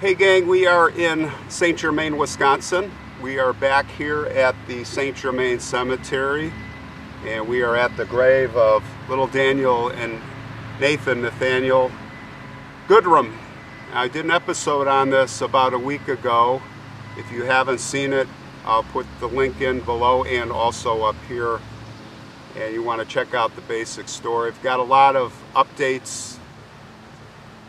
Hey gang, we are in St. Germain, Wisconsin. We are back here at the St. Germain Cemetery, and we are at the grave of little Daniel and Nathaniel Goodrum. I did an episode on this about a week ago. If you haven't seen it, I'll put the link in below and also up here, and you want to check out the basic story. I've got a lot of updates,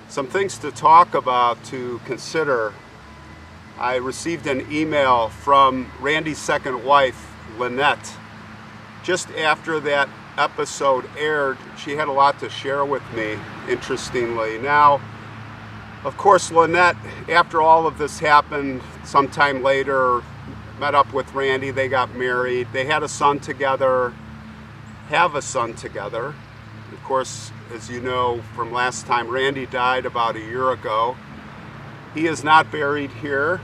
some things to talk about, to consider. I received an email from Randy's second wife, Lynette. Just after that episode aired, she had a lot to share with me, interestingly. Now, of course, Lynette, after all of this happened, sometime later, met up with Randy. They got married. They had a son together, have a son together. Of course, as you know from last time, Randy died about a year ago. He is not buried here.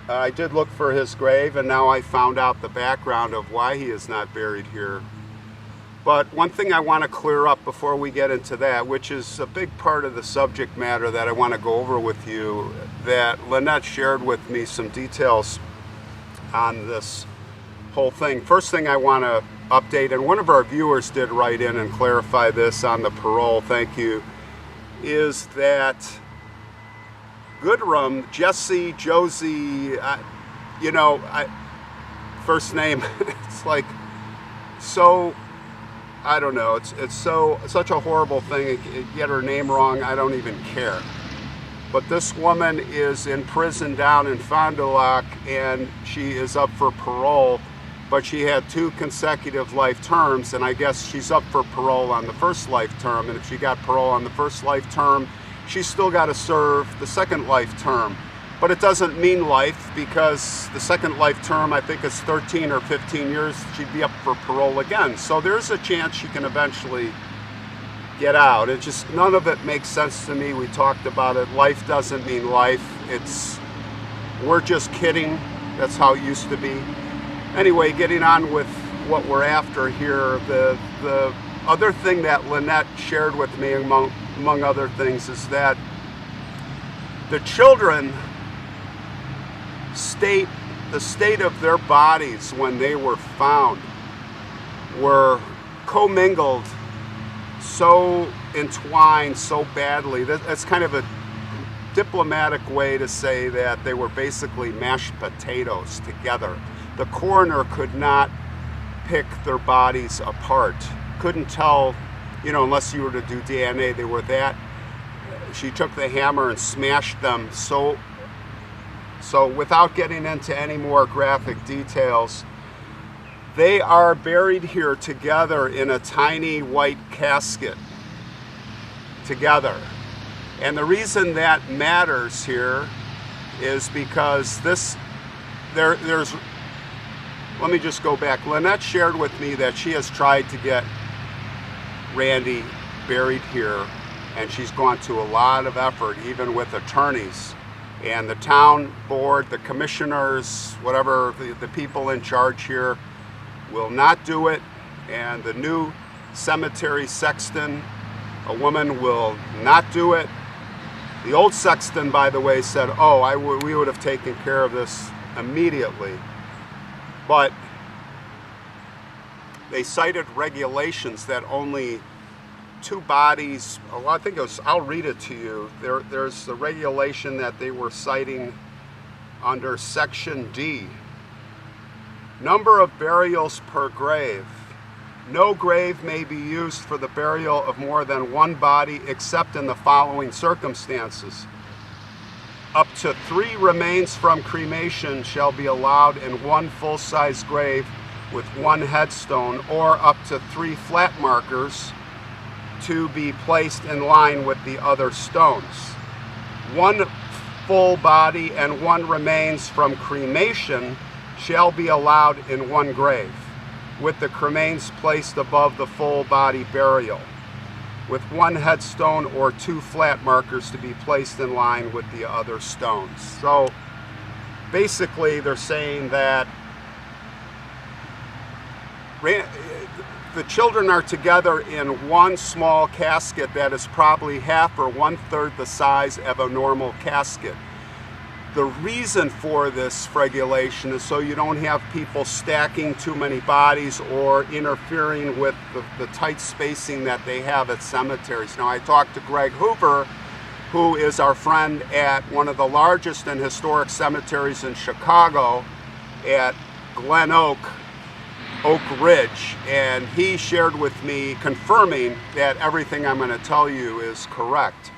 I did look for his grave, and now I found out the background of why he is not buried here. But one thing I want to clear up before we get into that, which is a big part of the subject matter that I want to go over with you, that Lynette shared with me some details on this whole thing. First thing I want to update, and one of our viewers did write in and clarify this on the parole, thank you, is that Goodrum, Jesse, Josie, first name, it's like, so, I don't know, it's such a horrible thing. Get her name wrong, I don't even care. But this woman is in prison down in Fond du Lac, and she is up for parole, but she had 2 consecutive life terms, and I guess she's up for parole on the first life term, and if she got parole on the first life term, she's still got to serve the second life term. But it doesn't mean life, because the second life term, I think, is 13 or 15 years. She'd be up for parole again. So there's a chance she can eventually get out. It just, none of it makes sense to me. We talked about it. Life doesn't mean life. We're just kidding. That's how it used to be. Anyway, getting on with what we're after here, the other thing that Lynette shared with me, among other things, is that the children the state of their bodies when they were found were commingled, so entwined so badly. That's kind of a diplomatic way to say that they were basically mashed potatoes together. The coroner could not pick their bodies apart. Couldn't tell, unless you were to do DNA, they were that. She took the hammer and smashed them. So without getting into any more graphic details, they are buried here together in a tiny white casket together. And the reason that matters here is because let me just go back. Lynette shared with me that she has tried to get Randy buried here, and she's gone to a lot of effort, even with attorneys. And the town board, the commissioners, whatever, the people in charge here will not do it. And the new cemetery sexton, a woman, will not do it. The old sexton, by the way, said, we would have taken care of this immediately. But they cited regulations that only 2 bodies, I think it was, I'll read it to you. There's the regulation that they were citing under Section D. Number of burials per grave. No grave may be used for the burial of more than 1 body except in the following circumstances. Up to 3 remains from cremation shall be allowed in 1 full-size grave with 1 headstone, or up to 3 flat markers to be placed in line with the other stones. 1 full body and 1 remains from cremation shall be allowed in 1 grave, with the cremains placed above the full body burial, with 1 headstone or 2 flat markers to be placed in line with the other stones. So basically they're saying that the children are together in 1 small casket that is probably half or 1/3 the size of a normal casket. The reason for this regulation is so you don't have people stacking too many bodies or interfering with the tight spacing that they have at cemeteries. Now, I talked to Greg Hoover, who is our friend at one of the largest and historic cemeteries in Chicago, at Glen Oak Ridge, and he shared with me, confirming that everything I'm going to tell you is correct.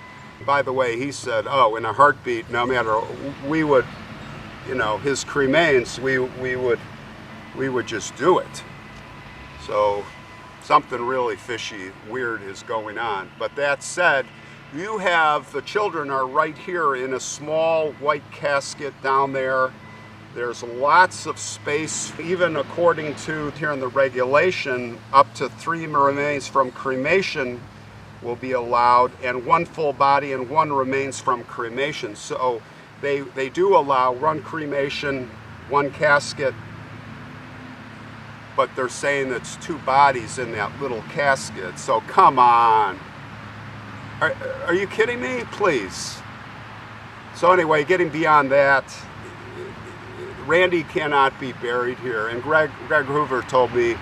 By the way, he said, oh, in a heartbeat, no matter, we would, you know, his cremains, we would just do it. So something really fishy, weird is going on. But that said, you have, the children are right here in a small white casket down there. There's lots of space, even according to here in the regulation, up to 3 remains from cremation will be allowed, and 1 full body and 1 remains from cremation. So they do allow 1 cremation, 1 casket, but they're saying it's 2 bodies in that little casket. So come on. Are you kidding me? Please. So anyway, getting beyond that, Randy cannot be buried here. And Greg Hoover told me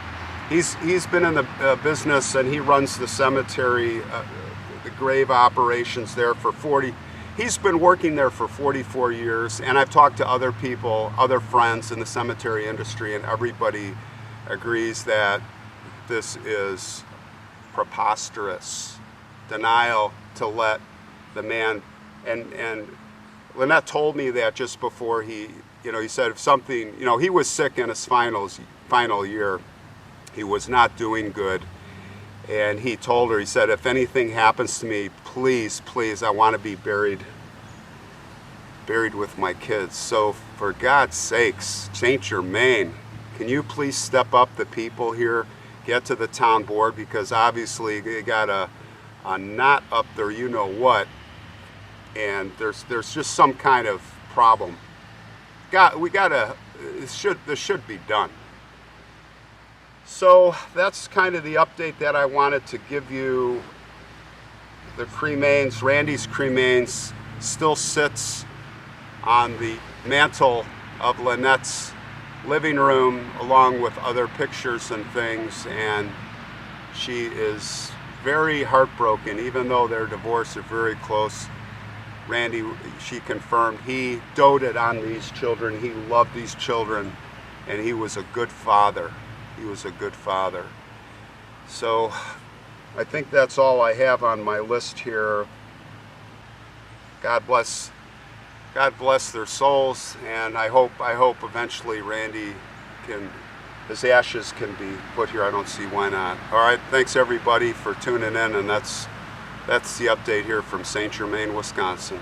he's been in the business, and he runs the cemetery, the grave operations there for 40. He's been working there for 44 years, and I've talked to other people, other friends in the cemetery industry, and everybody agrees that this is preposterous denial to let the man, and Lynette told me that just before he said if something, he was sick in his final year. He was not doing good. And he told her, he said, if anything happens to me, please, please, I want to be buried with my kids. So for God's sakes, St. Germain, can you please step up the people here, get to the town board, because obviously they got a knot up there, you know what, and there's just some kind of problem. This should be done. So that's kind of the update that I wanted to give you. The cremains, Randy's cremains, still sits on the mantle of Lynette's living room along with other pictures and things, and she is very heartbroken. Even though their divorce are very close, Randy, she confirmed, he doted on these children, he loved these children, and he was a good father. He was a good father. So I think that's all I have on my list here. God bless their souls, and I hope eventually Randy his ashes can be put here. I don't see why not. All right, thanks everybody for tuning in, and that's the update here from St. Germain, Wisconsin.